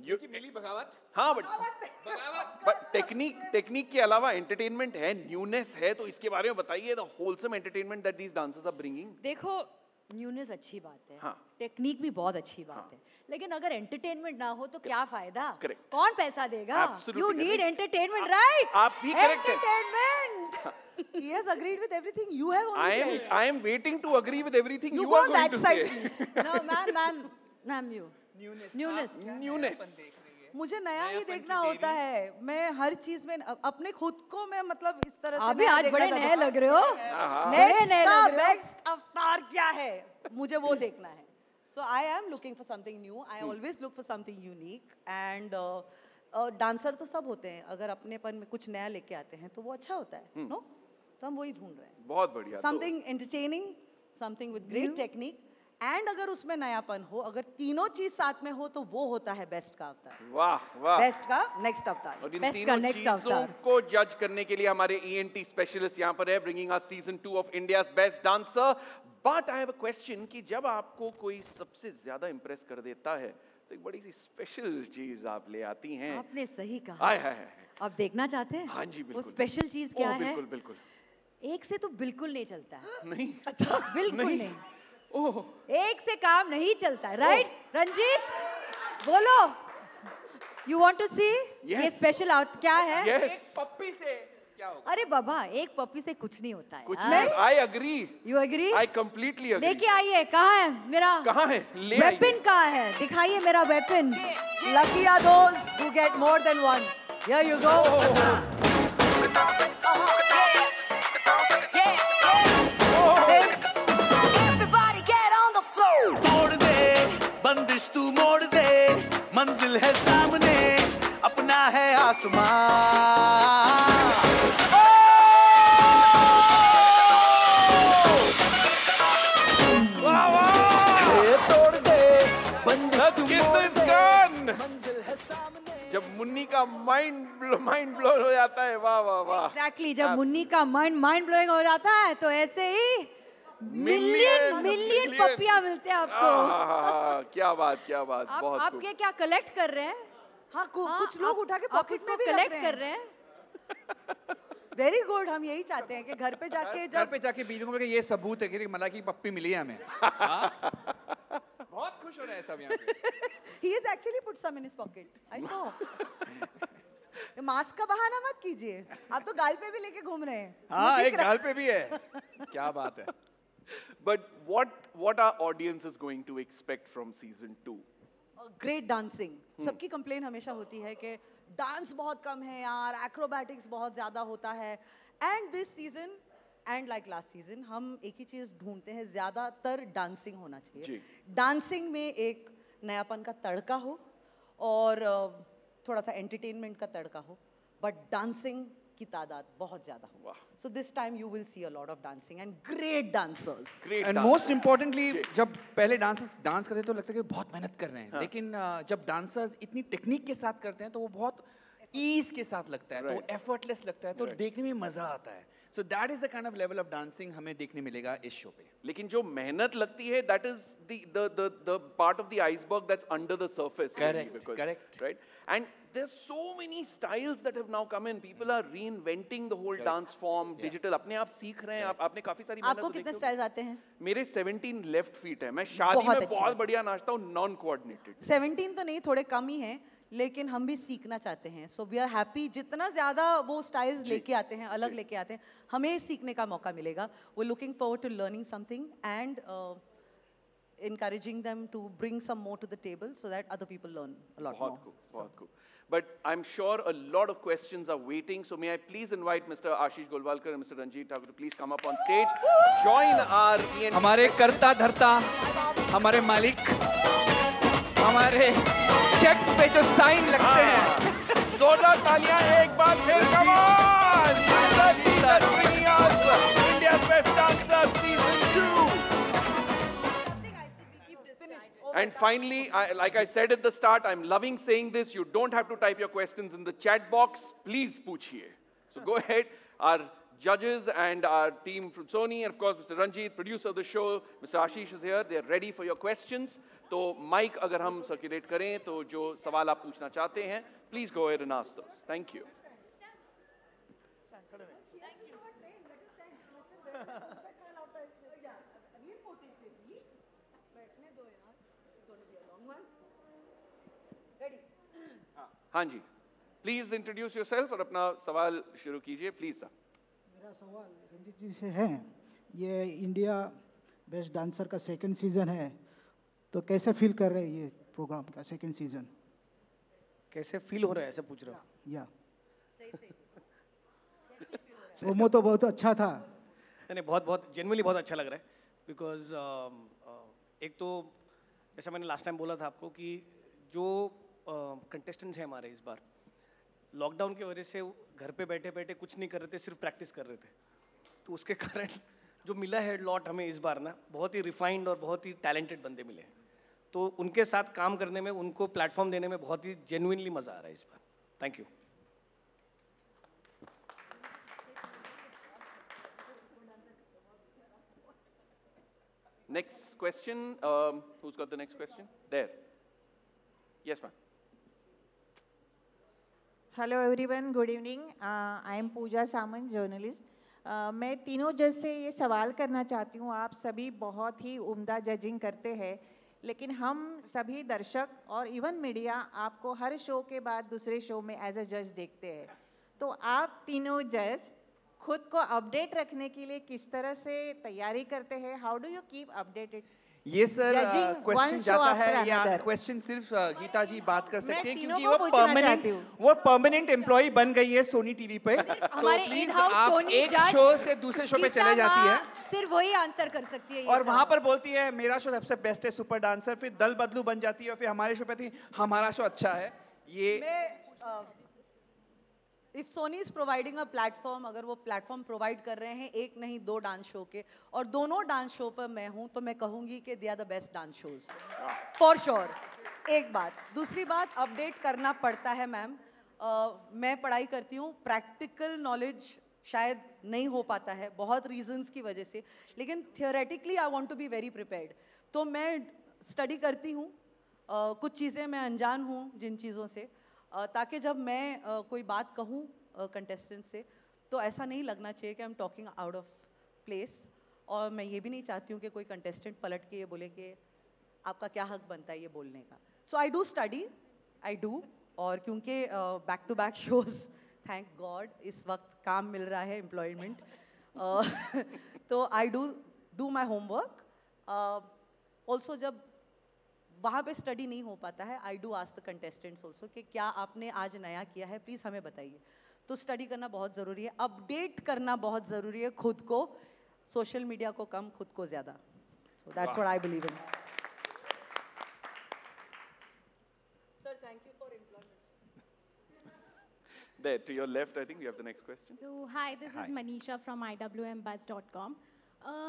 मिली बगावत। हाँ but technique के अलावा एंटरटेनमेंट है, न्यूनेस है, तो इसके बारे में बताइए, the wholesome entertainment that these dancers are bringing. देखो न्यूनेस अच्छी बात है, हाँ। टेक्निक भी बहुत अच्छी बात है, लेकिन अगर एंटरटेनमेंट ना हो तो क्या फायदा? Correct. कौन पैसा देगा? Absolutely you need entertainment, right? आप भी करेक्ट है। Entertainment. He has agreed with everything you have only said. I am waiting to agree with everything you go are on going that to side, say. please. No, ma'am, you. Newness. मुझे नया ही देखना होता है, मैं हर चीज में अपने खुद को मैं मतलब इस तरह से अभी आज बड़े नए लग रहे हो। नेक्स्ट अवतार क्या है, मुझे वो देखना है। So I am looking for something new. I always look for something unique. And dancer तो सब होते हैं, अगर अपनेपन में कुछ नया लेके आते हैं तो वो अच्छा होता है, नो? तो हम वही ढूंढ रहे हैं। बहुत बढ़िया। Something entertaining, something with great technique. And अगर उसमें नयापन हो, अगर तीनों चीज साथ में हो तो वो होता है बेस्ट का अवतार। वाह वाह। बेस्ट का नेक्स्ट अवतार। और इन तीनों चीजों को जज करने के लिए हमारे ENT स्पेशलिस्ट यहाँ पर है, bringing us season 2 of India's best dancer. But I have a question कि जब आपको कोई सबसे ज्यादा इंप्रेस कर देता है तो एक बड़ी सी स्पेशल चीज आप ले आती हैं। आपने सही कहा। हाय। अब देखना चाहते हैं? हाँ जी बिल्कुल। वो स्पेशल चीज क्या है? बिल्कुल बिल्कुल। एक से तो बिल्कुल नहीं चलता है। नहीं। अच्छा। बिल्कुल नहीं। ओह। एक से काम नहीं चलता है, राइट? रंजीत बोलो, यू वांट टू सी ये स्पेशल क्या है? एक पप्पी से क्या होगा? अरे बाबा, एक पप्पी से कुछ नहीं होता है। कुछ नहीं। I agree. You agree? I completely agree. लेके आइए, कहाँ है मेरा? कहाँ है? ले आइए। वेपन कहाँ है? दिखाइए मेरा weapon. Lucky are those who get more than one. Here you go. Everybody get on the floor. तोड़ दे बंदिश तू मोड़ दे, मंजिल है सामने, अपना है आसमान। तोड़ दे बंदिश तू मोड़ दे, मंजिल है सामने। जब मुन्नी का माइंड ब्लो हो जाता है, वाह वाह वाह। एग्जैक्टली, जब मुन्नी का माइंड ब्लोइंग हो जाता है तो ऐसे ही मिलियन पपियां मिलते हैं आपको। क्या बात बहुत आप ये क्या कलेक्ट कर रहे हैं? हाँ, कुछ लोग उठा के पॉकेट में भी कलेक्ट कर रहे हैं। Very good. हम यही चाहते हैं कि घर पे जाके बीवियों को ये सबूत है कि मला की पप्पी मिली है हमें। बहुत खुश हो रहे हैं सब यहाँ पे। He has actually put some in his pocket. I saw. Mask का बहाना मत कीजिए, आप तो गाल पे भी लेके घूम रहे हैं। हाँ, एक गाल पे भी है। क्या बात है। But what our audience is going to expect from season 2? Great dancing. सबकी कंप्लेन हमेशा होती है कि डांस बहुत कम है यार, एक्रोबैटिक्स बहुत ज्यादा होता है। And this season and like last season हम एक ही चीज ढूंढते हैं, ज्यादातर डांसिंग होना चाहिए। डांसिंग में एक नयापन का तड़का हो और थोड़ा सा एंटरटेनमेंट का तड़का हो, बट डांसिंग की तादाद बहुत ज्यादा हो। So this time you will see a lot of dancing and great dancers. And most importantly, जब पहले डांसर्स डांस करते हैं तो लगता है कि बहुत मेहनत कर रहे हैं, लेकिन जब डांसर्स इतनी टेक्निक के साथ करते हैं तो वो बहुत ईज के साथ लगता है, तो एफर्टलेस लगता है, तो देखने में मजा आता है। So that is the kind of level of dancing हमें देखने मिलेगा इस शो पे। लेकिन जो मेहनत लगती है, that is the part of the iceberg that's under the surface. Correct. Right? And there's so many styles that have now come in. People are reinventing the whole dance form, digital. अपने आप सीख रहे हैं, आपने काफी सारी मेहनत। आपको कितने स्टाइल्स आते हैं? मेरे 17 लेफ्ट फीट है। मैं शादी में बहुत बढ़िया नाचता हूँ, नॉन कोऑर्डिनेटेड। 17 तो नहीं, थोड़े कम ही हैं, लेकिन हम भी सीखना चाहते हैं। सो वी आर हैप्पी, जितना ज्यादा वो स्टाइल्स लेके आते हैं, अलग लेके आते हैं, हमें सीखने का मौका मिलेगा। We looking forward to learning something and encouraging them to bring some more to the table so that other people learn a lot more. बहुत cool. But I'm sure a lot of questions are waiting. So may I please invite Mr. Ashish Golwalkar and Mr. Ranjit Thakur to please come up on stage. Join our ENT. हमारे करता धरता, हमारे मालिक, हमारे checks पे जो sign लगते हैं। जोरदार तालियां एक बार फिर, come on! India's Best Dancer Season 2. And finally, like I said at the start, I'm loving saying this. You don't have to type your questions in the chat box. Please पूछिए. So go ahead. Our judges and our team from Sony, and of course Mr. Ranjit, producer of the show, Mr. Ashish is here. They're ready for your questions. तो mic अगर हम circulate करें तो जो सवाल आप पूछना चाहते हैं, please go ahead and ask those. Thank you. हाँ जी, प्लीज इंट्रोड्यूस योरसेल्फ और अपना सवाल शुरू कीजिए, प्लीज सर। मेरा सवाल रंजीत जी से है, ये इंडिया बेस्ट डांसर का सेकंड सीजन है, तो कैसे फील कर रहे हैं ये प्रोग्राम का सेकंड सीजन? कैसे फील हो रहा है ऐसे पूछ रहे हो? या प्रोमो तो बहुत अच्छा था। नहीं, बहुत जेन्युइनली बहुत अच्छा लग रहा है, बिकॉज एक तो जैसा मैंने लास्ट टाइम बोला था आपको कि जो कंटेस्टेंट्स हैं हमारे इस बार लॉकडाउन की वजह से घर पे बैठे बैठे कुछ नहीं कर रहे थे, सिर्फ प्रैक्टिस कर रहे थे, तो उसके कारण जो मिला है लॉट हमें इस बार ना, बहुत ही रिफाइंड और बहुत ही टैलेंटेड बंदे मिले हैं, तो उनके साथ काम करने में, उनको प्लेटफॉर्म देने में बहुत ही जेन्युइनली मज़ा आ रहा है इस बार। Thank you. Next question. Who's got the next question? There. Yes, ma'am. Hello everyone, good evening. I am Pooja Samant, journalist. मैं तीनों जज से ये सवाल करना चाहती हूँ। आप सभी बहुत ही उम्दा जजिंग करते हैं, लेकिन हम सभी दर्शक और इवन मीडिया आपको हर शो के बाद दूसरे शो में एज अ जज देखते हैं, तो आप तीनों जज खुद को अपडेट रखने के लिए किस तरह से तैयारी करते हैं? How do you keep updated? ये सर क्वेश्चन जाता है, या क्वेश्चन सिर्फ गीता जी बात कर सकते हैं क्योंकि वो परमानेंट एम्प्लॉय बन गई है सोनी टीवी पे, तो प्लीज आप एक शो से दूसरे शो पे चले जाती है, सिर्फ वही आंसर कर सकती है और वहां पर बोलती है मेरा शो सबसे बेस्ट है, सुपर डांसर, फिर दल बदलू बन जाती है और फिर हमारे शो पे थी हमारा शो अच्छा है। ये if Soni is providing a platform, अगर वो प्लेटफॉर्म प्रोवाइड कर रहे हैं एक नहीं दो डांस शो के, और दोनों डांस शो पर मैं हूं, तो मैं कहूंगी कि they are the best dance shows for sure. एक बात। दूसरी बात, अपडेट करना पड़ता है मैम। मैं पढ़ाई करती हूँ, प्रैक्टिकल नॉलेज शायद नहीं हो पाता है बहुत रीजंस की वजह से, लेकिन theoretically I want to be very prepared, तो मैं स्टडी करती हूँ। कुछ चीज़ें मैं अनजान हूँ जिन चीज़ों से, ताकि जब मैं कोई बात कहूँ कंटेस्टेंट से तो ऐसा नहीं लगना चाहिए कि I am talking out of place, और मैं ये भी नहीं चाहती हूँ कि कोई कंटेस्टेंट पलट के ये बोले कि आपका क्या हक बनता है ये बोलने का। So I do study, I do, और क्योंकि back to back shows, thank God इस वक्त काम मिल रहा है, एम्प्लॉयमेंट, तो I do my homework. Also जब वहाँ पे स्टडी नहीं हो पाता है, I do ask the contestants also कि क्या आपने आज नया किया है, प्लीज़ हमें बताइए। तो स्टडी करना बहुत ज़रूरी है, अपडेट करना बहुत ज़रूरी है खुद को, सोशल मीडिया को कम, खुद को ज़्यादा। So that's what I believe in. Sir, thank you for employment. There, to your left, I think you have the next question. So, hi, this is Manisha from iwmbuzz.com.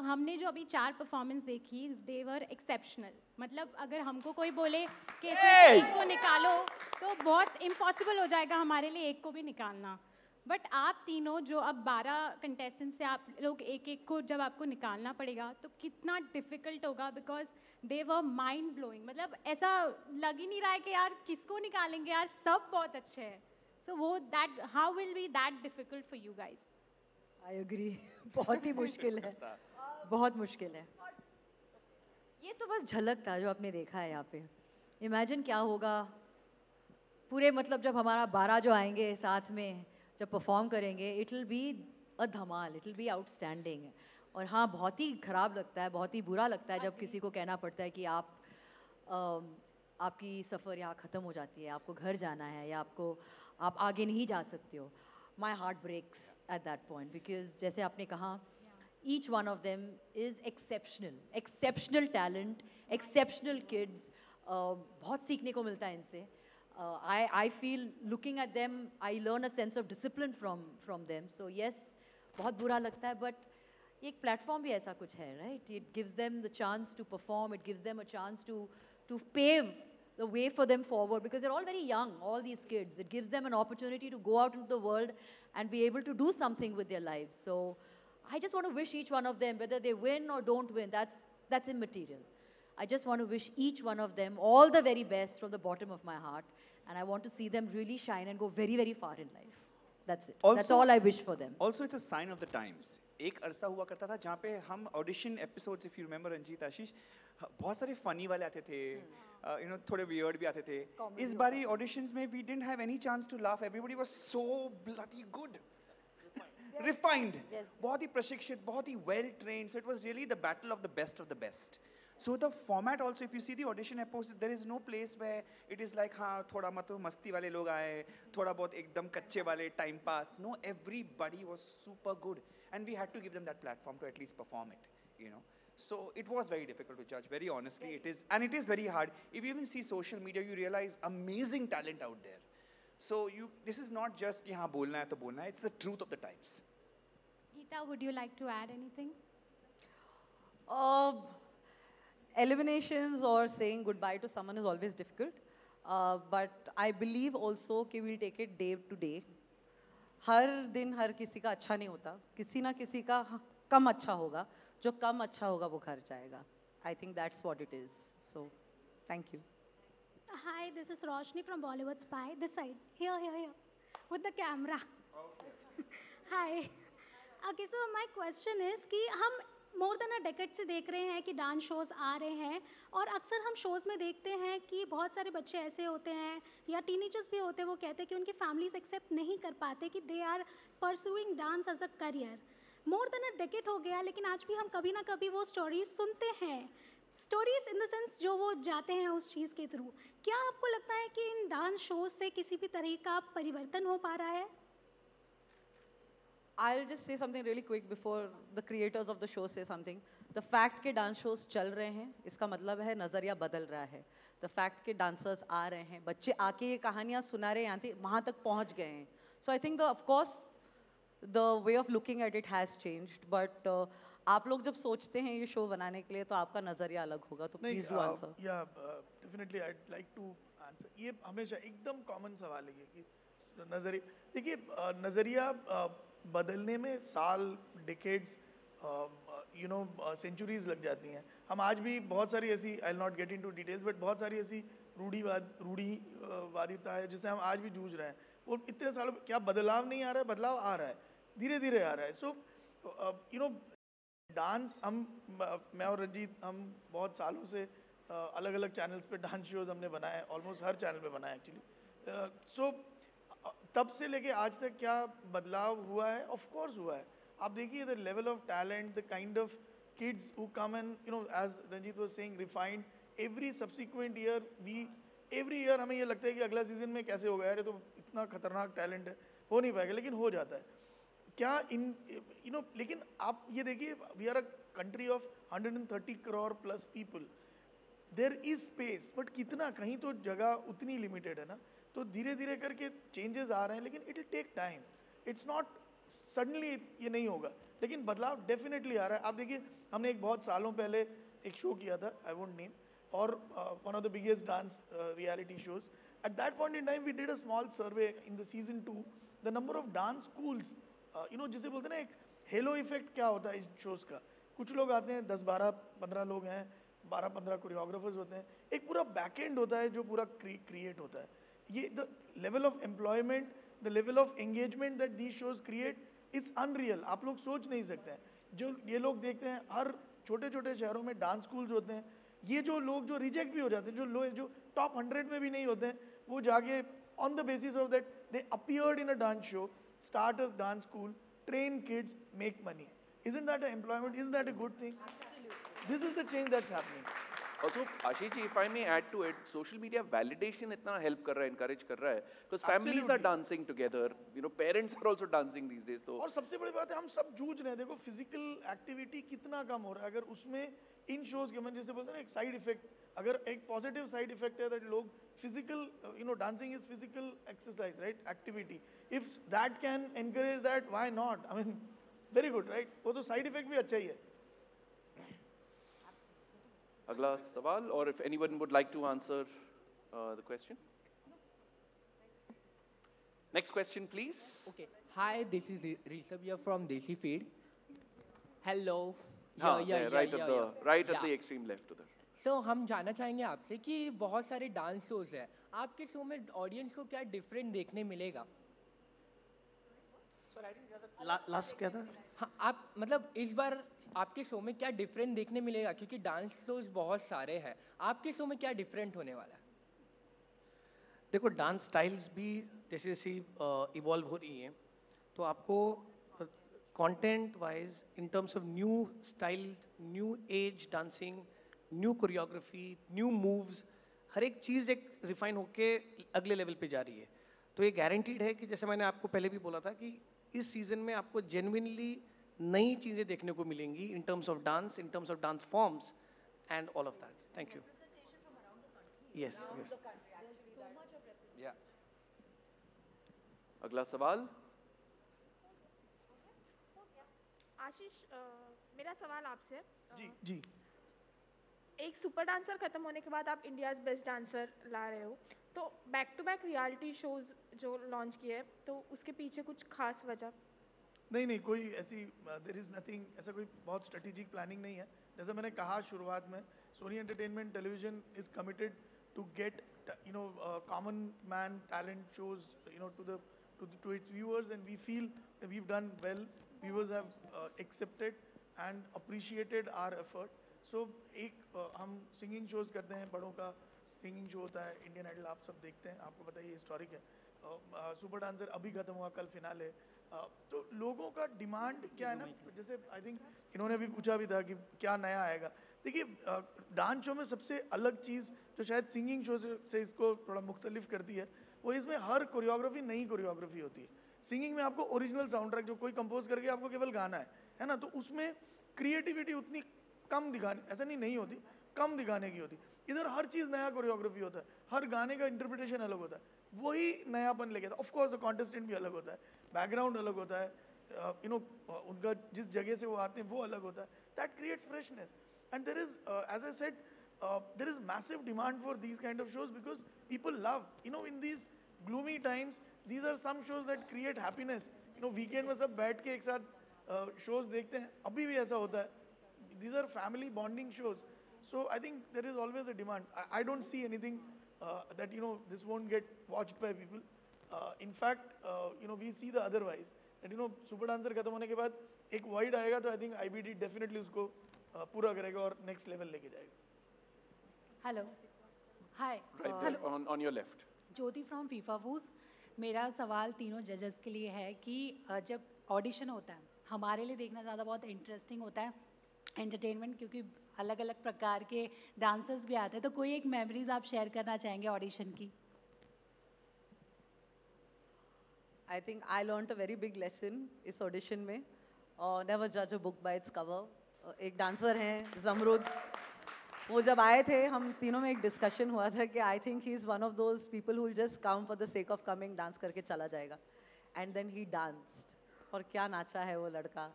हमने जो अभी 4 performance देखी, दे वर exceptional. मतलब अगर हमको कोई बोले कि इसमें एक को निकालो तो बहुत इम्पॉसिबल हो जाएगा हमारे लिए एक को भी निकालना, बट आप तीनों जो अब 12 कंटेस्टेंट से आप लोग एक एक को जब आपको निकालना पड़ेगा तो कितना डिफिकल्ट होगा, because they were mind blowing. मतलब ऐसा लग ही नहीं रहा है कि यार किसको निकालेंगे, यार सब बहुत अच्छे हैं। सो वो that, how will be that difficult for you guys? I agree, बहुत ही मुश्किल है, बहुत मुश्किल है। ये तो बस झलक था जो आपने देखा है यहाँ पे। इमेजिन क्या होगा पूरे, मतलब जब हमारा 12 जो आएंगे साथ में जब परफॉर्म करेंगे, it will be a Dhamaal, it will be outstanding. और हाँ, बहुत ही ख़राब लगता है, बहुत ही बुरा लगता है जब किसी को कहना पड़ता है कि आपकी सफ़र यहाँ ख़त्म हो जाती है, आपको घर जाना है या आप आगे नहीं जा सकते हो। My heart breaks at that point, because जैसे आपने कहा, each one of them is exceptional talent, exceptional kids. बहुत सीखने को मिलता है इनसे। I feel looking at them, I learn a sense of discipline from them. So yes, बहुत बुरा लगता है, but एक platform भी ऐसा कुछ है, right? It gives them the chance to perform, it gives them a chance to pave the way for them forward, because they're all very young, all these kids. It gives them an opportunity to go out into the world and be able to do something with their lives. So I just want to wish each one of them, whether they win or don't win, that's immaterial. I just want to wish each one of them all the very best from the bottom of my heart, and I want to see them really shine and go very, very far in life. That's it. That's all I wish for them. Also, it's a sign of the times. एक अरसा हुआ करता था जहाँ पे हम audition episodes, if you remember Ranjit, Ashish, बहुत सारे फनी वाले आते थे, यू नो थोड़े वियर्ड भी आते थे. इस बारी ऑडिशंस में we didn't have any chance to laugh. Everybody was so bloody good, refined, बहुत ही प्रशिक्षित, बहुत ही well trained. So it was really the battle of the best. So the format also, if you see the audition episodes, there is no place where it is like, हाँ थोड़ा मतलब मस्ती वाले लोग आए, थोड़ा बहुत एकदम कच्चे वाले time pass. No, everybody was super good, and we had to give them that platform to at least perform it, you know. So it was very difficult to judge, very honestly. It is, and it is very hard. If you even see social media, you realize amazing talent out there. So this is not just कि हाँ बोलना है तो बोलना है. It's the truth of the times. Geeta, would you like to add anything? Eliminations or saying goodbye to someone is always difficult, but I believe also कि we'll take it day to day. हर दिन हर किसी का अच्छा नहीं होता, किसी ना किसी का कम अच्छा होगा, जो कम अच्छा होगा वो घर जाएगा. I think that's what it is. So, thank you. Hi, this is Roshni from Bollywood Spy. This side, here, with the camera. Okay. Hi. Okay, so my question is कि हम मोर देन अ डेकेड से देख रहे हैं कि dance shows आ रहे हैं, और अक्सर हम शोज़ में देखते हैं कि बहुत सारे बच्चे ऐसे होते हैं या टीनेजर्स भी होते हैं, वो कहते हैं कि उनकी फैमिलीज एक्सेप्ट नहीं कर पाते कि they are pursuing dance as a career. More than a decade हो गया, लेकिन आज भी हम कभी ना कभी वो स्टोरीज सुनते हैं. स्टोरीज इन द सेंस जो वो जाते हैं उस चीज़ के थ्रू. क्या आपको लगता है कि इन डांस शोज़ से किसी भी तरह का परिवर्तन हो पा रहा है? I'll just say something really quick before the creators of the show say something. The fact कि dance shows चल रहे हैं, इसका मतलब है नज़रिया बदल रहा है. The fact कि dancers आ रहे हैं, बच्चे आके ये कहानियाँ सुना रहे हैं, वहाँ तक पहुँच गए हैं. So I think of course the way of looking at it has changed. But आप लोग जब सोचते हैं ये शो बनाने के लिए तो आपका नज़रिया अलग होगा. तो please do answer. Yeah, definitely I'd like to answer. ये हमेशा एकदम common सवाल है कि नज़रिया, देखिए नज़रिया बदलने में साल, डिकेड्स, यू नो सेंचुरीज लग जाती हैं. हम आज भी बहुत सारी ऐसी, I will not get into details, but बहुत सारी ऐसी रूढ़ीवादिता है जिससे हम आज भी जूझ रहे हैं. वो इतने सालों में क्या बदलाव नहीं आ रहा है? बदलाव आ रहा है, धीरे धीरे आ रहा है. सो यू नो डांस, मैं और रंजीत हम बहुत सालों से अलग अलग चैनल्स पे डांस शोज हमने बनाए, ऑलमोस्ट हर चैनल पे बनाए एक्चुअली. सो तब से लेके आज तक क्या बदलाव हुआ है? ऑफ कोर्स हुआ है. आप देखिए the level of talent, the kind of kids who come and you know as Ranjit was saying refined every subsequent year. Every year हमें ये लगता है कि अगला सीजन में कैसे होगा यार, ये तो इतना खतरनाक टैलेंट है, हो नहीं पाएगा, लेकिन हो जाता है. क्या इन यू नो, लेकिन आप ये देखिए we are a country of 130 crore plus people. There is space, but कितना, कहीं तो जगह उतनी लिमिटेड है ना. तो धीरे धीरे करके चेंजेस आ रहे हैं, लेकिन it will take time. It's not suddenly, ये नहीं होगा, लेकिन बदलाव डेफिनेटली आ रहा है. आप देखिए हमने एक बहुत सालों पहले एक शो किया था, आई वोंट नेम, और one of the biggest dance reality shows. At that point in time we did a small survey in the season 2, the number of dance schools, you know जिसे बोलते हैं ना एक hello effect क्या होता है इन shows का. कुछ लोग आते हैं, 10, 12, 15 लोग हैं, 12, 15 कोरियोग्राफर्स होते हैं, एक पूरा बैक एंड होता है जो पूरा क्रिएट होता है. ये the level of employment, the level of engagement that these shows create, it's unreal. आप लोग सोच नहीं सकते हैं. जो ये लोग देखते हैं, हर छोटे छोटे शहरों में डांस स्कूल्स होते हैं. ये जो लोग जो रिजेक्ट भी हो जाते हैं, जो टॉप 100 में भी नहीं होते हैं, वो जाके on the basis of that they appeared in a dance show, start a dance school, train kids, make money. Isn't that an employment? Isn't that a good thing? Absolutely. This is the change that's happening. Also, Ashish ji, if I may add to it, social media validation इतना help कर रहा है, encourage कर रहा है, because families are dancing together, you know, parents are also dancing these days. तो और सबसे बड़ी बात है, हम सब जूझ रहे हैं. देखो physical activity कितना कम हो रहा है. अगर उसमें इन shows के, मन जैसे बोलते हैं ना, एक side effect, अगर एक positive side effect है that लोग physical, you know, dancing is physical exercise, right? Activity. If that can encourage that, why not? I mean, very good, right? वो तो side effect भी अच्छा ही है. अगला सवाल, or if anyone would like to answer the question. Next question, please. Okay. Hi, this is Rishabh here from Desi Feed. Hello. Right at the extreme left उधर. So हम जानना चाहेंगे आपसे कि बहुत सारे डांस शोज हैं, आपके शो में ऑडियंस को क्या डिफरेंट देखने मिलेगा? लास्ट क्या था? हाँ, आप मतलब इस बार आपके शो में क्या डिफरेंट देखने मिलेगा, क्योंकि डांस शोज बहुत सारे हैं, आपके शो में क्या डिफरेंट होने वाला है? देखो, डांस स्टाइल्स भी जैसे जैसे इवॉल्व हो रही हैं, तो आपको content wise in terms of new styles, new age dancing, new choreography, new moves, हर एक चीज़ एक रिफाइन होके अगले लेवल पे जा रही है. तो ये गारंटीड है कि जैसे मैंने आपको पहले भी बोला था कि इस सीज़न में आपको जेन्युइनली नई चीज़ें देखने को मिलेंगी इन terms of dance, in terms of dance forms and all of that. Thank you. Yes. अगला सवाल. आशीष, मेरा सवाल आपसे. जी. एक सुपर डांसर खत्म होने के बाद आप इंडियाज़ बेस्ट डांसर ला रहे हो, तो back to back reality shows जो लॉन्च किए, तो उसके पीछे कुछ खास वजह? नहीं, कोई ऐसी देयर इज़ नथिंग, ऐसा कोई बहुत स्ट्रेटेजिक प्लानिंग नहीं है. जैसा मैंने कहा शुरुआत में, Sony entertainment television is committed to get common man talent shows to its viewers, and we feel that we've done well. Viewers have accepted and appreciated our effort. So हम singing shows करते हैं, बड़ों का singing show होता है, Indian idol आप सब देखते हैं, आपको पता है ये हिस्टोरिक है. सुपर डांसर अभी खत्म हुआ, कल फिनाले. तो लोगों का डिमांड क्या है ना, जैसे आई थिंक इन्होंने भी पूछा भी था कि क्या नया आएगा. देखिए, डांस शो में सबसे अलग चीज़ जो शायद सिंगिंग शो से इसको थोड़ा मुख्तलिफ करती है, वो इसमें हर कोरियोग्राफी नई कोरियोग्राफी होती है. सिंगिंग में आपको ओरिजिनल साउंड ट्रैक जो कोई कंपोज करके आपको केवल गाना है ना, तो उसमें क्रिएटिविटी उतनी कम दिखाने, ऐसा नहीं होती, कम दिखाने की होती. इधर हर चीज़ नया कोरियोग्राफी होता है, हर गाने का इंटरप्रिटेशन अलग होता है, वही नयापन लेके आता है. ऑफकोर्स द कॉन्टेस्टेंट भी अलग होता है, बैकग्राउंड अलग होता है, उनका जिस जगह से वो आते हैं वो अलग होता है. That creates freshness. And there is, as I said, there is massive demand for these kind of shows because people love, in these gloomy times, these are some shows that create happiness. Weekend में सब बैठ के एक साथ shows देखते हैं, अभी भी ऐसा होता है. These are family bonding shows. So I think there is always a demand. I don't see anything that this won't get watched by people. In fact, we see the otherwise. And super dancer खत्म होने के बाद एक void आएगा, तो I think IBD definitely उसको पूरा करेगा और next level लेके जाएगा. Hello. Hi. Right there, on your left. Jyoti from फीफा फूज. मेरा सवाल तीनों जजेस के लिए है कि जब ऑडिशन होता है, हमारे लिए देखना ज़्यादा बहुत इंटरेस्टिंग होता है एंटरटेनमेंट, क्योंकि अलग अलग प्रकार के डांसर्स भी आते हैं, तो कोई एक मेमोरीज आप शेयर करना चाहेंगे ऑडिशन की? I think I learned a very big lesson इस ऑडिशन में. नेवर जज a book by its cover. एक डांसर हैं जमरुद, वो जब आए थे, हम तीनों में एक डिस्कशन हुआ था कि I think he is one of those people who will just come for the sake of coming, dance करके चला जाएगा. एंड देन ही डांस्ड, और क्या नाचा है वो लड़का.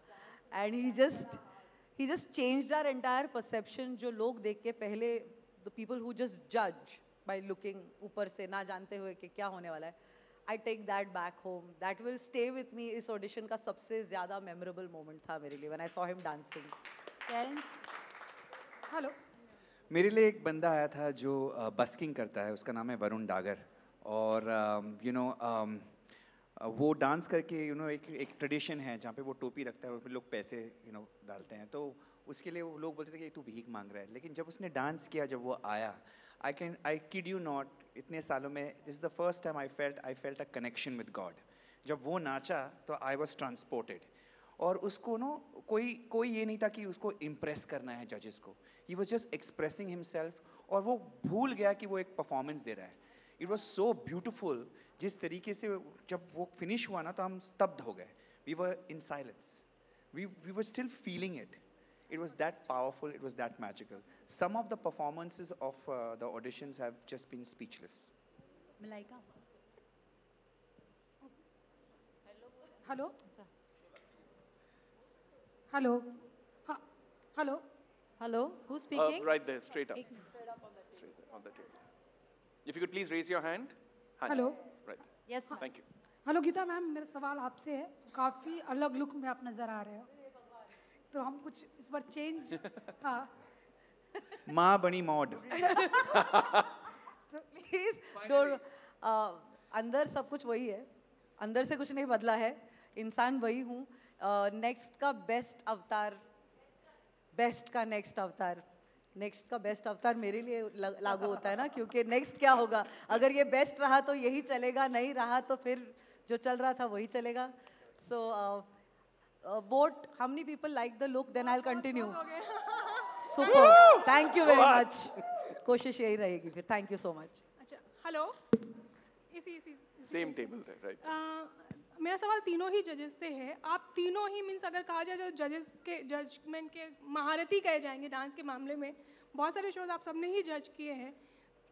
And he just changed our entire perception. जो लोग देख के पहले, द पीपल हु जस्ट जज बाय लुकिंग ऊपर से, ना जानते हुए कि क्या होने वाला है, I take that back home. That will stay with me. इस ऑडिशन का सबसे ज़्यादा मेमोरेबल मोमेंट था मेरे लिए when I saw him dancing. Hello. मेरे लिए एक बंदा आया था जो बस्किंग करता है, उसका नाम है वरुण डागर. और वो डांस करके एक ट्रेडिशन है जहाँ पे वो टोपी रखता है और फिर लोग पैसे डालते हैं, तो उसके लिए वो लोग बोलते थे कि तू भीख मांग रहा है. लेकिन जब उसने डांस किया, जब वो आया, आई किड यू नॉट, इतने सालों में this is the first time I felt a connection with God. जब वो नाचा तो आई वॉज ट्रांसपोर्टेड. और उसको कोई ये नहीं था कि उसको इम्प्रेस करना है जजेस को. He was just expressing himself, और वो भूल गया कि वो एक परफॉर्मेंस दे रहा है. It was so beautiful. जिस तरीके से जब वो फिनिश हुआ ना, तो हम स्तब्ध हो गए. We were in silence. We were still feeling it. It was that powerful, it was that magical. Some of the performances of the auditions have just been speechless. Malaika. Hello? Hello? Hello? Hello? Who's speaking? Right there, straight up. Straight up on the table. If you could please raise your hand. Hello? Right. Yes, ma'am. Thank you. Hello Geeta ma'am, मेरा सवाल आपसे है। काफ़ी अलग look में आप नज़र आ रहे हो, तो हम कुछ इस बार चेंज। हाँ माँ बनी मॉड। प्लीज डोंट, अंदर सब कुछ वही है, अंदर से कुछ नहीं बदला है, इंसान वही हूँ। नेक्स्ट का बेस्ट अवतार, बेस्ट का नेक्स्ट अवतार, नेक्स्ट का बेस्ट अवतार मेरे लिए लागू होता है ना, क्योंकि नेक्स्ट क्या होगा, अगर ये बेस्ट रहा तो यही चलेगा, नहीं रहा तो फिर जो चल रहा था वही चलेगा। So vote, how many people like the look, then I will continue. Super, thank you very much. कोशिश यही रहेगी फिर। Thank you so much. अच्छा, हेलो, इसी सेम टेबल पे, राइट। मेरा सवाल तीनों ही जजेस से है। आप तीनों ही मीन्स अगर कहा जाए जो जजेस के जजमेंट के महारथी कहे जाएंगे डांस के मामले में, बहुत सारे शोज आप सबने ही जज किए हैं,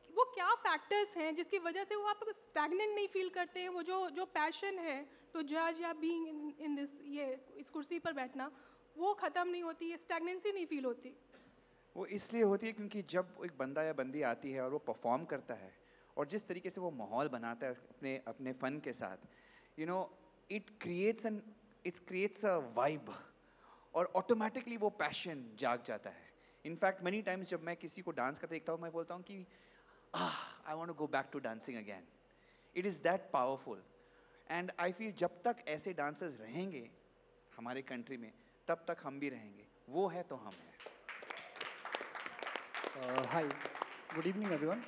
वो क्या फैक्टर्स हैं जिसकी वजह से वो आप लोग स्टैग्नेंट नहीं फील करते हैं? वो जो पैशन है टू जज या बीइंग इन दिस, ये इस कुर्सी पर बैठना, वो ख़त्म नहीं होती, स्टैग्नेंसी नहीं फील होती? वो इसलिए होती है क्योंकि जब एक बंदा या बंदी आती है और वो परफॉर्म करता है और जिस तरीके से वो माहौल बनाता है अपने अपने फ़न के साथ, you know, it creates a vibe और ऑटोमेटिकली वो पैशन जाग जाता है। इनफैक्ट मेनी टाइम्स जब मैं किसी को डांस करते देखता हूँ, मैं बोलता हूँ कि I want to go back to dancing again. It is that powerful and I feel जब तक ऐसे डांसर्स रहेंगे हमारे कंट्री में, तब तक हम भी रहेंगे। वो है तो हम हैं। Hi, good evening everyone.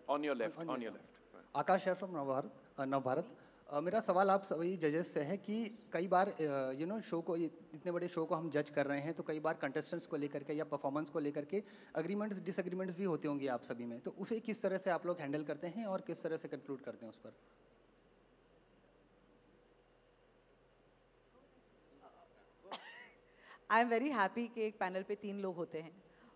On your left, on your left. आकाश है from नवभारत। मेरा सवाल आप सभी जजेस से है कि कई बार यू नो शो को, इतने बड़े शो को हम जज कर रहे हैं, तो कई बार कंटेस्टेंट्स को लेकर के या परफॉर्मेंस को लेकर के अग्रीमेंट्स डिसएग्रीमेंट्स भी होते होंगे आप सभी में, तो उसे किस तरह से आप लोग हैंडल करते हैं और किस तरह से कंक्लूड करते हैं उस पर? आई एम वेरी हैप्पी कि एक पैनल पे 3 लोग होते हैं।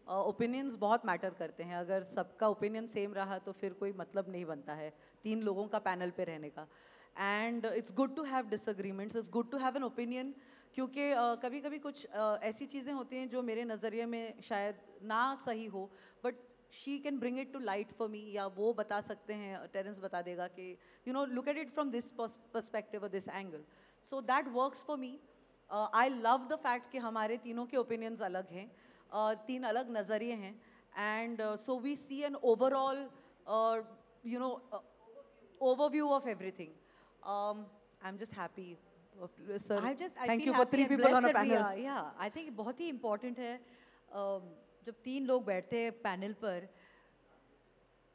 ओपिनियंस बहुत मैटर करते हैं, अगर सबका ओपिनियन सेम रहा तो फिर कोई मतलब नहीं बनता है 3 लोगों का पैनल पे रहने का। And it's good to have disagreements, it's good to have an opinion, क्योंकि कभी कभी कुछ ऐसी चीज़ें होती हैं जो मेरे नज़रिए में शायद ना सही हो, but she can bring it to light for me, या वो बता सकते हैं, टेरेंस बता देगा कि you know look at it from this perspective और this angle, so that works for me. I love the fact कि हमारे तीनों के ओपिनियंस अलग हैं, 3 अलग नज़रिए हैं, and so we see an overall you know overview of everything. I'm just happy, sir. Thank you for 3 people on a panel. Yeah, I think बहुत ही important है जब 3 लोग बैठते हैं पैनल पर,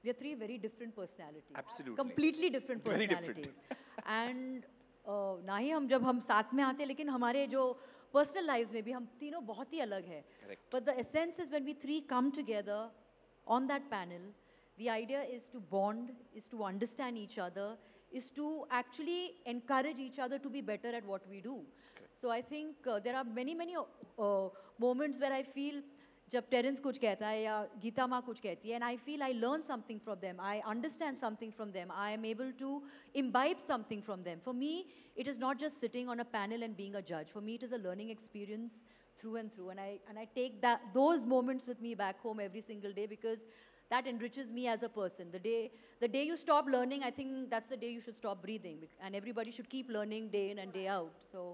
we are 3 very different personalities. Absolutely. Completely different personalities. And ना ही जब हम साथ में आते हैं, लेकिन हमारे जो पर्सनल लाइफ में भी हम तीनों बहुत ही अलग है. But the essence is when we 3 come together on that panel, the idea is to bond, is to understand each other, is to actually encourage each other to be better at what we do. So I think there are many moments where I feel जब Terrence कुछ कहता है या गीता माँ कुछ कहती है, and I feel I learn something from them, I understand something from them, I am able to imbibe something from them. For me, it is not just sitting on a panel and being a judge. For me, it is a learning experience through and through, and I take those moments with me back home every single day, because that enriches me as a person. The day you stop learning, I think that's the day you should stop breathing, and everybody should keep learning day in and day out. So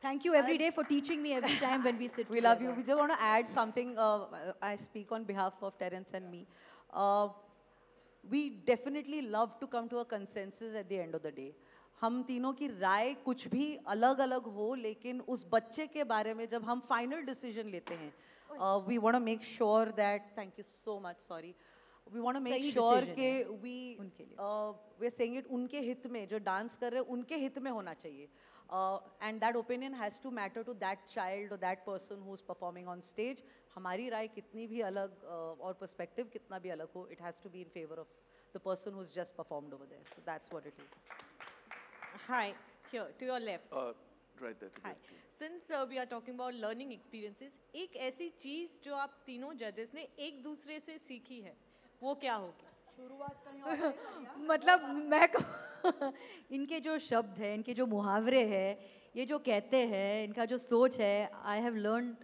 thank you every day for teaching me every time when we sit We together. love you. We just want to add something. I speak on behalf of Terence and me. We definitely love to come to a consensus at the end of the day. हम तीनों की राय कुछ भी अलग अलग हो, लेकिन उस बच्चे के बारे में जब हम फाइनल डिसीजन लेते हैं, we want to make sure that, thank you so much, sorry, we want to make sure कि we're saying it उनके हित में, जो डांस कर रहे हैं उनके हित में होना चाहिए, and that opinion has to matter to that child or that person who's performing on stage. हमारी राय कितनी भी अलग और perspective कितना भी अलग हो, it has to be in favor of the person who's just performed over there. So that's what it is. Hi, here to your left. Right there. Hi. Since we are talking about learning experiences, एक ऐसी चीज जो आप तीनों जजेस ने एक दूसरे से सीखी है, वो क्या होगी? शुरुआत कहीं और मतलब मैं इनके जो शब्द हैं, इनके जो मुहावरे हैं, ये जो कहते हैं, इनका जो सोच है, आई हैव लर्न,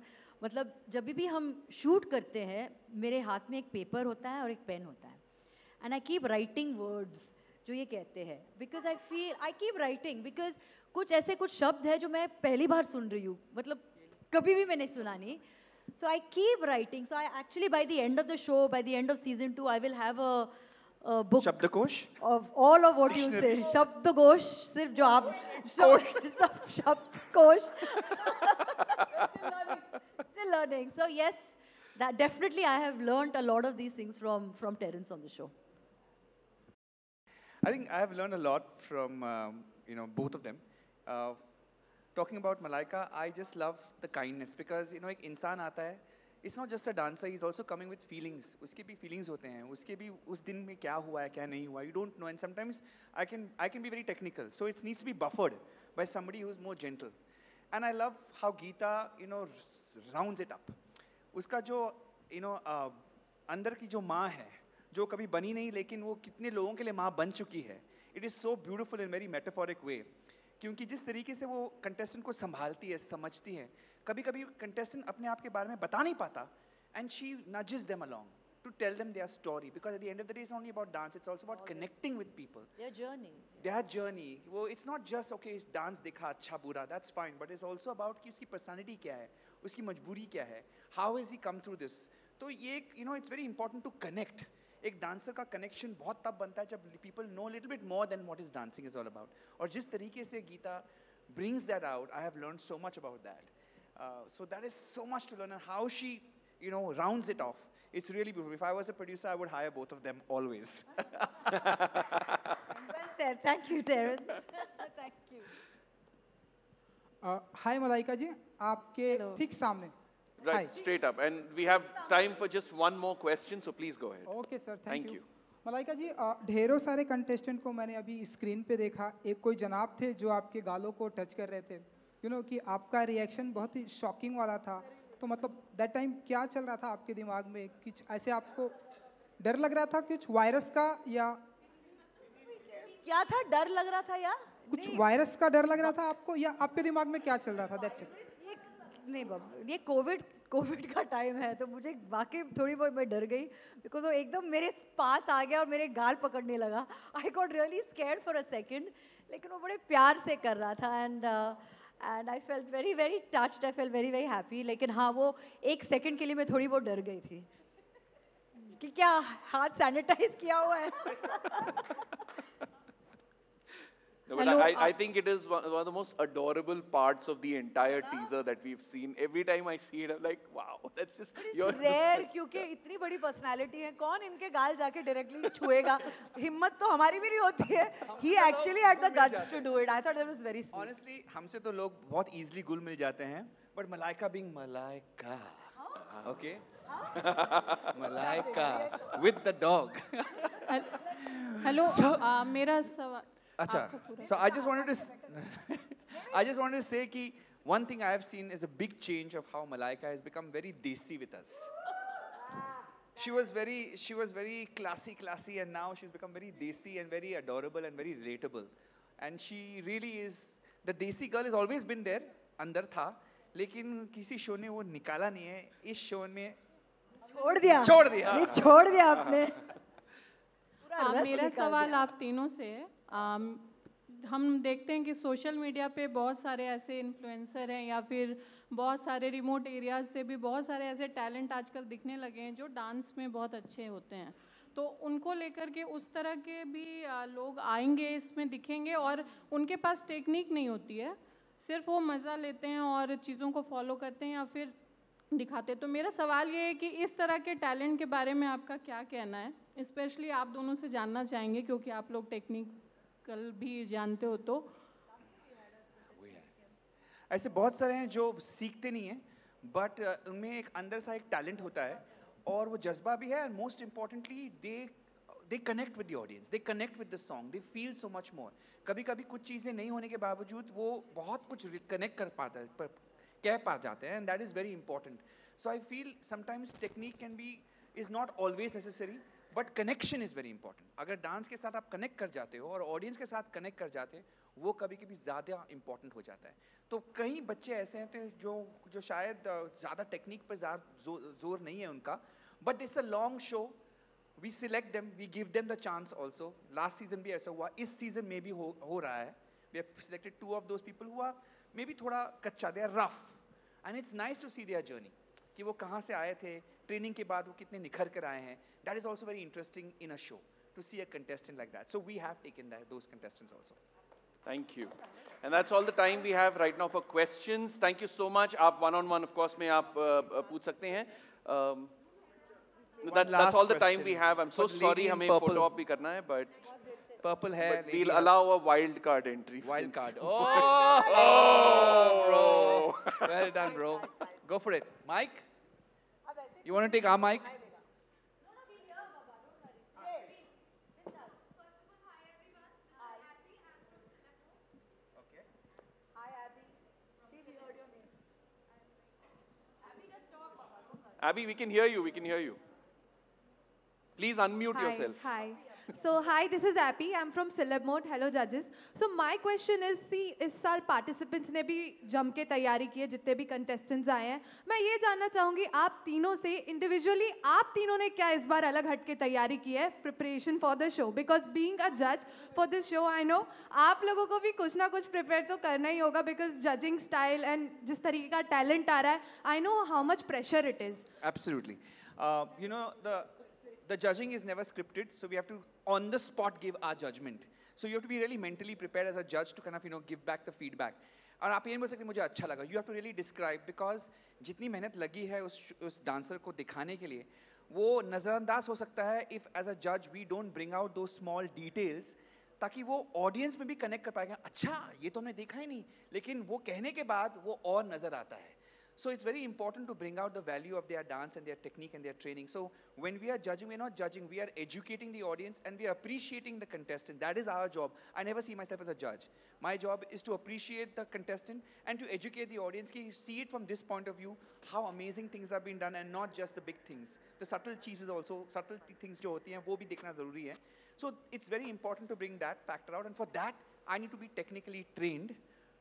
मतलब जब भी हम शूट करते हैं, मेरे हाथ में एक पेपर होता है और एक पेन होता है, and I keep writing words जो ये कहते हैं, because I keep writing, because कुछ शब्द है जो मैं पहली बार सुन रही हूँ, मतलब कभी भी मैंने सुना नहीं. So I keep writing. So I actually, by the end of the show, by the end of season 2, I will have a book Shabdakosh of all of what you say. Shabdakosh, सिर्फ जो आप Shabdakosh. Still learning. So yes, that definitely I have learned a lot of these things from Terence on the show. I think I have learned a lot from both of them. Talking about Malaika, I just love the kindness because एक इंसान आता है. It's not just a dancer. He's also coming with feelings. उसके भी feelings होते हैं. उसके भी उस दिन में क्या हुआ है, क्या नहीं हुआ. You don't know, and sometimes I can be very technical. So it needs to be buffered by somebody who's more gentle. And I love how Geeta rounds it up. उसका जो अंदर की जो माँ है, जो कभी बनी नहीं लेकिन वो कितने लोगों के लिए माँ बन चुकी है. It is so beautiful in very metaphoric way. क्योंकि जिस तरीके से वो कंटेस्टेंट को संभालती है, समझती है, कभी कभी कंटेस्टेंट अपने आप के बारे में बता नहीं पाता, and she nudges them along to tell them their story, because at the end of the day it's only about dance, it's also about connecting with people, their journey. वो it's not just okay dance देखा अच्छा बुरा, that's fine, but it's also about कि उसकी personality क्या है, उसकी मजबूरी क्या है, how has he come through this. तो ये it's very important to connect. एक डांसर का कनेक्शन बहुत तब बनता है जब people know little bit more than what is dancing is all about. और जिस तरीके से Gita brings that out, I have learned so much about that. So that is so much to learn, and how she rounds it off. It's really beautiful. If I was a producer, I would hire both of them always. Well said. Thank you, Terence. Thank you. Hi Malaika ji, आपके ठीक सामने. Right, straight up. And we have time for just one more question, so please go ahead. Okay sir, thank you. Malaika जी, ढेरों सारे contestant को मैंने अभी screen पे देखा. एक कोई जनाब थे जो आपके गालों को टच कर रहे थे. कि आपका रिएक्शन बहुत ही शॉकिंग वाला था. तो मतलब दैट टाइम क्या चल रहा था आपके दिमाग में? कुछ ऐसे आपको डर लग रहा था कुछ वायरस का, या क्या था? डर लग रहा था या कुछ वायरस का डर लग रहा था आपको, या आपके दिमाग में क्या चल रहा था? That's it. नहीं बाबा, ये कोविड का टाइम है, तो मुझे वाकई थोड़ी बहुत मैं डर गई, बिकॉज वो एकदम मेरे पास आ गया और मेरे गाल पकड़ने लगा. I got really scared for a second, लेकिन वो बड़े प्यार से कर रहा था. And I felt very very touched, I felt very very happy. लेकिन हाँ, वो एक सेकंड के लिए मैं थोड़ी बहुत डर गई थी कि क्या हाथ सैनिटाइज किया हुआ है. No, but I think it is one of the most adorable parts of the entire teaser that we've seen. Every time I see it, I'm like, wow, that's just rare. क्योंकि इतनी बड़ी personality है, कौन इनके गाल जाके directly छुएगा? हिम्मत तो हमारी भी नहीं होती है. He actually had the guts to do it. I thought that was very sweet. Honestly, हमसे तो लोग बहुत easily गुल मिल जाते हैं, but Malaika being Malaika, okay? Malaika with the dog. Hello, मेरा सवाल. अच्छा, so I just wanted to say कि one thing I have seen is a big change of how Malaika has become very desi with us. She was very classy, and now she's become very desi and very adorable and very relatable. And she really is, the desi girl has always been there, अंदर था, लेकिन किसी show ने वो निकाला नहीं है. इस शो में छोड़ दिया आपने. मेरा सवाल आप तीनों से है. हम देखते हैं कि सोशल मीडिया पे बहुत सारे ऐसे इन्फ्लुएंसर हैं, या फिर बहुत सारे रिमोट एरियाज से भी बहुत सारे ऐसे टैलेंट आजकल दिखने लगे हैं जो डांस में बहुत अच्छे होते हैं. तो उनको लेकर के उस तरह के भी लोग आएंगे, इसमें दिखेंगे, और उनके पास टेक्निक नहीं होती है, सिर्फ वो मज़ा लेते हैं और चीज़ों को फॉलो करते हैं या फिर दिखाते. तो मेरा सवाल ये है कि इस तरह के टैलेंट के बारे में आपका क्या कहना है? स्पेशली आप दोनों से जानना चाहेंगे, क्योंकि आप लोग टेक्निकल भी जानते हो. तो ऐसे बहुत सारे हैं जो सीखते नहीं हैं, बट उनमें एक अंदर सा एक टैलेंट होता है, और वो जज्बा भी है. And most importantly they connect with the audience, they connect with the song, they feel so much more. कभी कभी कुछ चीज़ें नहीं होने के बावजूद वो बहुत कुछ कनेक्ट कर पाता है, कह पा जाते हैं, and that is very important. So I feel sometimes technique can be is not always necessary, but connection is very important. अगर डांस के साथ आप कनेक्ट कर जाते हो और ऑडियंस के साथ कनेक्ट कर जाते हैं, वो कभी कभी ज़्यादा इंपॉर्टेंट हो जाता है. तो कई बच्चे ऐसे हैं जो शायद ज़्यादा टेक्निक पर जोर नहीं है उनका, but it's a long show. we select them, we give them the chance also. Last season भी ऐसा हुआ, इस season में भी हो रहा है. We have selected 2 of those people who are maybe थोड़ा कच्चा, they are rough, and it's nice to see their journey. कि वो कहाँ से आए थे, training के बाद वो कितने निखर कर आए हैं. That is also very interesting in a show to see a contestant like that. So we have taken those contestants also. Thank you. And that's all the time we have right now for questions. Thank you so much. आप one-on-one of course में आप पूछ सकते हैं. That's all the time we have. I'm so sorry हमें photo op भी करना है, but purple hair. But we'll allow a wild card entry. Wild card. Oh, bro. Well done, bro. Go for it. Mike? You want to take our mic? Abby, we can hear you. We can hear you. Please unmute yourself. Hi. So, hi, this is Abby. I'm from Celeb Mode. Hello, judges. So, my question is, see, इस साल participants ने भी जम के तैयारी की है, जितने भी contestants आए हैं. मैं ये जानना चाहूँगी, आप तीनों से individually, आप तीनों ने क्या इस बार अलग हट के तैयारी की है, preparation for the show? Because being a judge for this show, I know, आप लोगों को भी कुछ ना कुछ prepare तो करना ही होगा, because judging style and जिस तरीके का talent आ रहा है, I know how much pressure it is. Absolutely. You know, the judging is never scripted, so we have to on the spot give our judgment. So you have to be really mentally prepared as a judge to kind of give back the feedback. और आप ये बोल सकते हैं मुझे अच्छा लगा. You have to really describe because जितनी मेहनत लगी है उस dancer को दिखाने के लिए, वो नज़रअंदाज हो सकता है if as a judge we don't bring out those small details, ताकि वो audience में भी connect कर पाएगा. अच्छा ये तो हमने देखा ही नहीं, लेकिन वो कहने के बाद वो और नज़र आता है. So it's very important to bring out the value of their dance and their technique and their training. So when we are judging, we're not judging, we are educating the audience and we are appreciating the contestant. That is our job. I never see myself as a judge. My job is to appreciate the contestant and to educate the audience, see it from this point of view, how amazing things have been done and not just the big things. The subtle cheeses also, subtle things जो होती हैं, वो भी देखना ज़रूरी है. So it's very important to bring that factor out, and for that, I need to be technically trained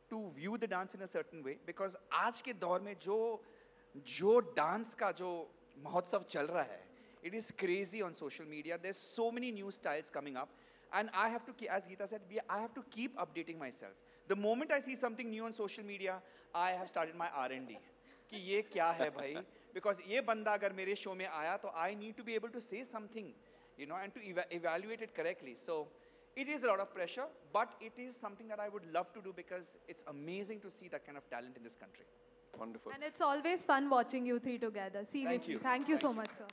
to view the dance in a certain way, because आज के दौर में जो dance का जो महोत्सव चल रहा है, it is crazy on social media. There's so many new styles coming up, and I have to, as Geeta said, I have to keep updating myself. The moment I see something new on social media, I have started my R&D. कि ये क्या है भाई? Because ये बंदा अगर मेरे show में आया, तो I need to be able to say something, you know, and to evaluate it correctly. So it is a lot of pressure, but it is something that I would love to do because it's amazing to see that kind of talent in this country. Wonderful. And it's always fun watching you three together. Seriously. Thank you. Thank you so much, sir.